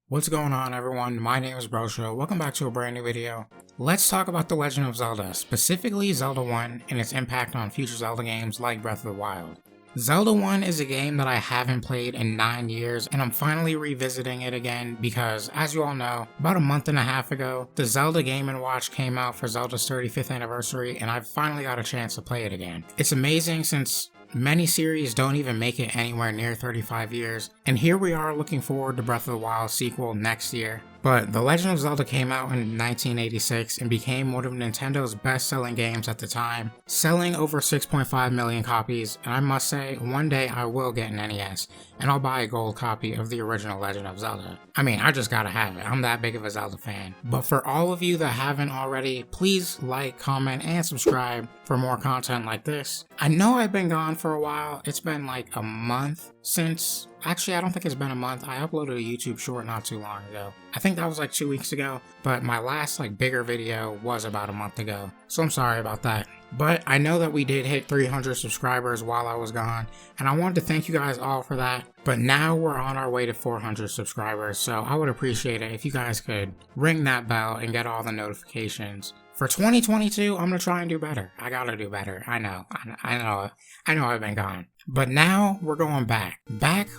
What's going on, everyone? My name is Brosho. Welcome back to a brand new video. Let's talk about The Legend of Zelda, specifically Zelda 1 and its impact on future Zelda games like Breath of the Wild. Zelda 1 is a game that I haven't played in 9 years, and I'm finally revisiting it again because, as you all know, about a month and a half ago, the Zelda Game & Watch came out for Zelda's 35th anniversary, and I've finally got a chance to play it again. It's amazing since many series don't even make it anywhere near 35 years, and here we are looking forward to Breath of the Wild sequel next year. But The Legend of Zelda came out in 1986 and became one of Nintendo's best-selling games at the time, selling over 6.5 million copies, and I must say, one day I will get an NES, and I'll buy a gold copy of the original Legend of Zelda. I mean, I just gotta have it, I'm that big of a Zelda fan. But for all of you that haven't already, please like, comment, and subscribe for more content like this. I know I've been gone for a while, it's been like a month since... Actually, I don't think it's been a month. I uploaded a YouTube short not too long ago. I think that was like 2 weeks ago, but my last bigger video was about a month ago. So I'm sorry about that. But I know that we did hit 300 subscribers while I was gone, and I wanted to thank you guys all for that. But now we're on our way to 400 subscribers, so I would appreciate it if you guys could ring that bell and get all the notifications. For 2022, I'm gonna try and do better. I gotta do better. I know I've been gone. But now we're going back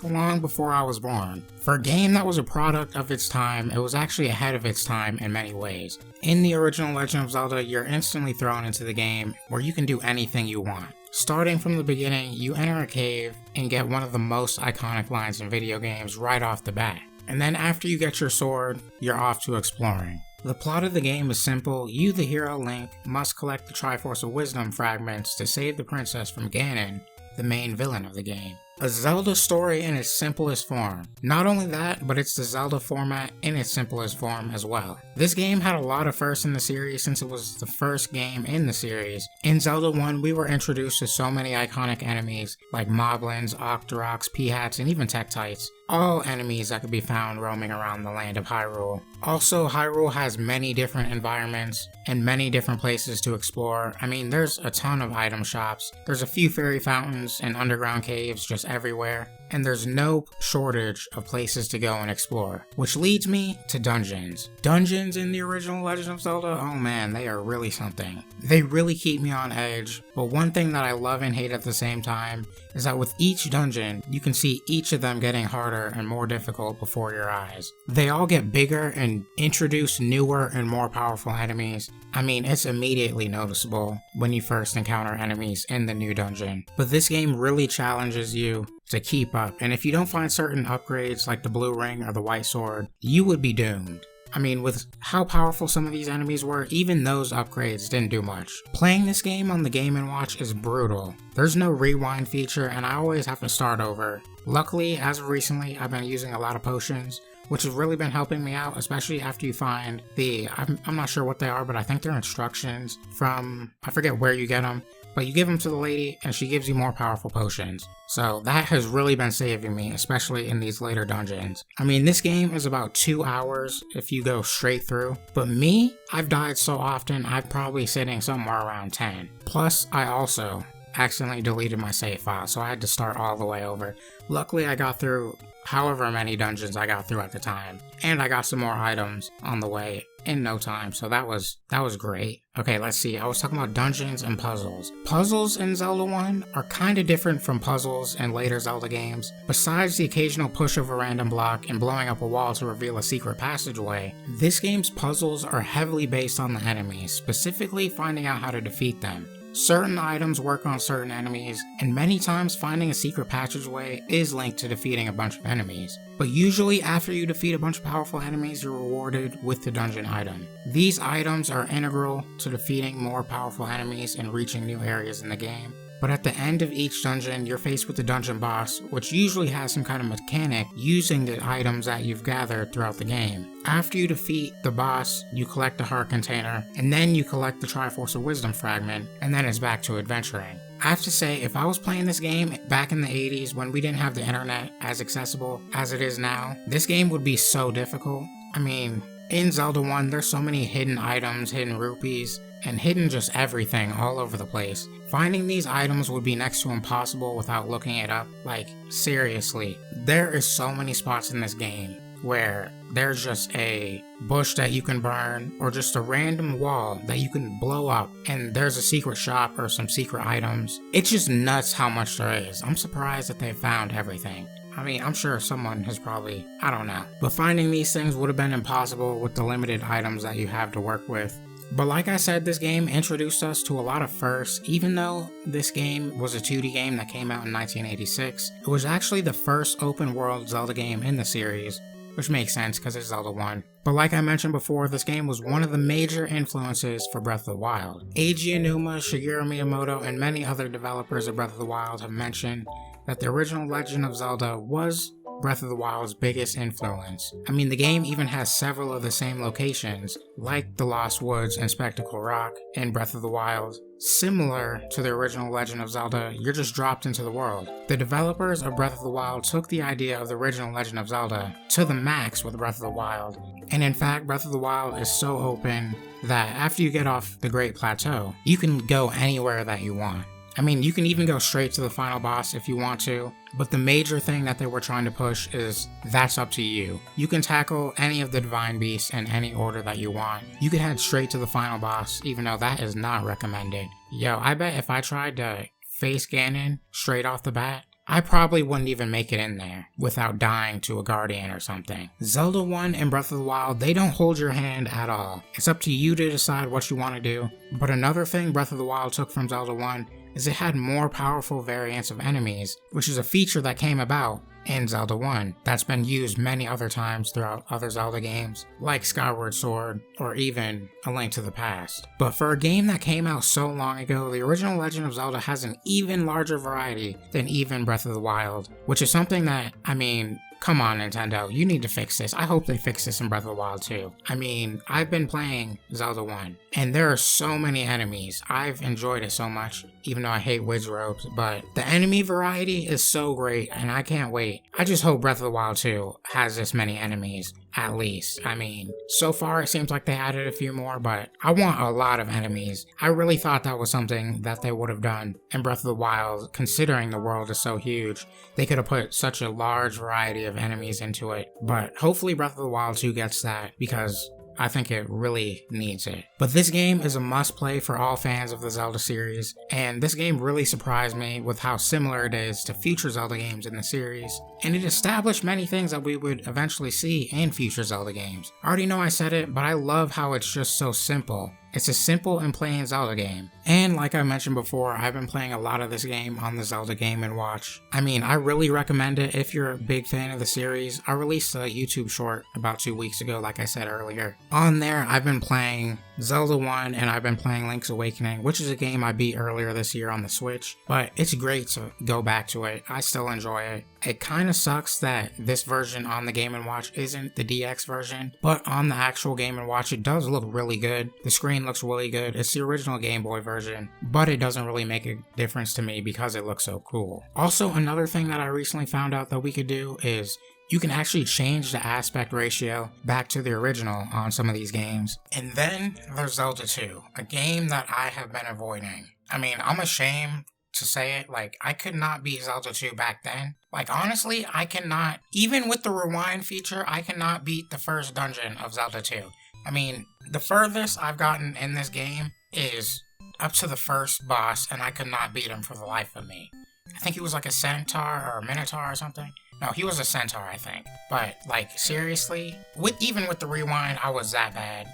long before I was born. For a game that was a product of its time, it was actually ahead of its time in many ways. In the original Legend of Zelda, you're instantly thrown into the game where you can do anything you want. Starting from the beginning, you enter a cave and get one of the most iconic lines in video games right off the bat. And then after you get your sword, you're off to exploring. The plot of the game is simple. You, the hero Link, must collect the Triforce of Wisdom fragments to save the princess from Ganon, the main villain of the game. A Zelda story in its simplest form. Not only that, but it's the Zelda format in its simplest form as well. This game had a lot of firsts in the series since it was the first game in the series. In Zelda 1, we were introduced to so many iconic enemies like Moblins, Octoroks, Peahats, and even Tektites. All enemies that could be found roaming around the land of Hyrule. Also, Hyrule has many different environments and many different places to explore. I mean, there's a ton of item shops, there's a few fairy fountains and underground caves just everywhere, and there's no shortage of places to go and explore. Which leads me to dungeons. Dungeons in the original Legend of Zelda, oh man, they are really something. They really keep me on edge, but one thing that I love and hate at the same time is that with each dungeon, you can see each of them getting harder and more difficult before your eyes. They all get bigger and introduce newer and more powerful enemies. I mean, it's immediately noticeable when you first encounter enemies in the new dungeon. But this game really challenges you to keep up, and if you don't find certain upgrades like the blue ring or the white sword, you would be doomed. I mean, with how powerful some of these enemies were, even those upgrades didn't do much. Playing this game on the Game & Watch is brutal. There's no rewind feature and I always have to start over. Luckily, as of recently, I've been using a lot of potions, which has really been helping me out, especially after you find I'm not sure what they are, but I think they're instructions from, I forget where you get them, but you give them to the lady and she gives you more powerful potions. So that has really been saving me, especially in these later dungeons. I mean, this game is about 2 hours if you go straight through, but me, I've died so often, I'm probably sitting somewhere around 10. Plus, I also accidentally deleted my save file, so I had to start all the way over. Luckily, I got through however many dungeons I got through at the time, and I got some more items on the way in no time, so that was great. Okay, let's see, I was talking about dungeons and puzzles. Puzzles in Zelda 1 are kinda different from puzzles in later Zelda games. Besides the occasional push of a random block and blowing up a wall to reveal a secret passageway, this game's puzzles are heavily based on the enemies, specifically finding out how to defeat them. Certain items work on certain enemies, and many times finding a secret passageway is linked to defeating a bunch of enemies. But usually after you defeat a bunch of powerful enemies, you're rewarded with the dungeon item. These items are integral to defeating more powerful enemies and reaching new areas in the game. But at the end of each dungeon, you're faced with the dungeon boss, which usually has some kind of mechanic using the items that you've gathered throughout the game. After you defeat the boss, you collect the heart container, and then you collect the Triforce of Wisdom fragment, and then it's back to adventuring. I have to say, if I was playing this game back in the 80s when we didn't have the internet as accessible as it is now, this game would be so difficult. I mean, in Zelda 1, there's so many hidden items, hidden rupees, and hidden just everything all over the place. Finding these items would be next to impossible without looking it up. Like, seriously, there is so many spots in this game where there's just a bush that you can burn or just a random wall that you can blow up and there's a secret shop or some secret items. It's just nuts how much there is. I'm surprised that they found everything. I mean, I'm sure someone has probably, I don't know. But finding these things would have been impossible with the limited items that you have to work with. But like I said, this game introduced us to a lot of firsts. Even though this game was a 2D game that came out in 1986, it was actually the first open world Zelda game in the series, which makes sense because it's Zelda 1. But like I mentioned before, this game was one of the major influences for Breath of the Wild. Eiji Aonuma, Shigeru Miyamoto, and many other developers of Breath of the Wild have mentioned that the original Legend of Zelda was Breath of the Wild's biggest influence. I mean, the game even has several of the same locations, like the Lost Woods and Spectacle Rock in Breath of the Wild. Similar to the original Legend of Zelda, you're just dropped into the world. The developers of Breath of the Wild took the idea of the original Legend of Zelda to the max with Breath of the Wild. And in fact, Breath of the Wild is so open that after you get off the Great Plateau, you can go anywhere that you want. I mean, you can even go straight to the final boss if you want to, but the major thing that they were trying to push is that's up to you. You can tackle any of the Divine Beasts in any order that you want. You can head straight to the final boss, even though that is not recommended. Yo, I bet if I tried to face Ganon straight off the bat, I probably wouldn't even make it in there without dying to a Guardian or something. Zelda 1 and Breath of the Wild, they don't hold your hand at all. It's up to you to decide what you want to do. But another thing Breath of the Wild took from Zelda 1 is it had more powerful variants of enemies, which is a feature that came about in Zelda 1 that's been used many other times throughout other Zelda games, like Skyward Sword or even A Link to the Past. But for a game that came out so long ago, the original Legend of Zelda has an even larger variety than even Breath of the Wild, which is something that, I mean, come on Nintendo, you need to fix this. I hope they fix this in Breath of the Wild too. I mean, I've been playing Zelda 1, and there are so many enemies. I've enjoyed it so much, even though I hate Witch Ropes, but the enemy variety is so great, and I can't wait. I just hope Breath of the Wild 2 has this many enemies, at least. I mean, so far it seems like they added a few more, but I want a lot of enemies. I really thought that was something that they would have done in Breath of the Wild, considering the world is so huge. They could have put such a large variety of enemies into it, but hopefully Breath of the Wild 2 gets that, because I think it really needs it. But this game is a must play for all fans of the Zelda series, and this game really surprised me with how similar it is to future Zelda games in the series, and it established many things that we would eventually see in future Zelda games. I already know I said it, but I love how it's just so simple. It's a simple and plain Zelda game. And like I mentioned before, I've been playing a lot of this game on the Zelda Game & Watch. I mean, I really recommend it if you're a big fan of the series. I released a YouTube short about 2 weeks ago, like I said earlier. On there, I've been playing Zelda 1 and I've been playing Link's Awakening, which is a game I beat earlier this year on the Switch. But it's great to go back to it. I still enjoy it. It kind of sucks that this version on the Game & Watch isn't the DX version, but on the actual Game & Watch it does look really good. The screen looks really good. It's the original Game Boy version, but it doesn't really make a difference to me because it looks so cool. Also, another thing that I recently found out that we could do is you can actually change the aspect ratio back to the original on some of these games. And then there's Zelda 2, a game that I have been avoiding. I mean, I'm ashamed to say it, like, I could not beat Zelda 2 back then. Like, honestly, I cannot, even with the rewind feature, I cannot beat the first dungeon of Zelda 2. I mean, the furthest I've gotten in this game is up to the first boss, and I could not beat him for the life of me. I think he was like a centaur or a minotaur or something. No, he was a centaur, I think. But, like, seriously, even with the rewind, I was that bad.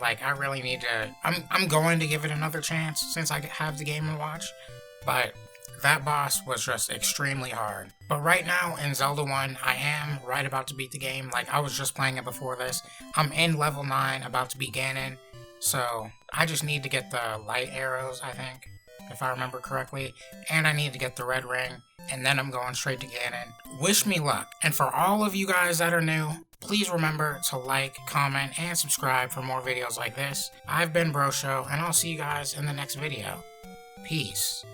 Like, I really need to, I'm going to give it another chance since I have the Game & Watch. But that boss was just extremely hard. But right now in Zelda 1, I am right about to beat the game. Like, I was just playing it before this. I'm in level 9, about to beat Ganon. So I just need to get the light arrows, I think, if I remember correctly. And I need to get the red ring. And then I'm going straight to Ganon. Wish me luck. And for all of you guys that are new, please remember to like, comment, and subscribe for more videos like this. I've been Bro Show, and I'll see you guys in the next video. Peace.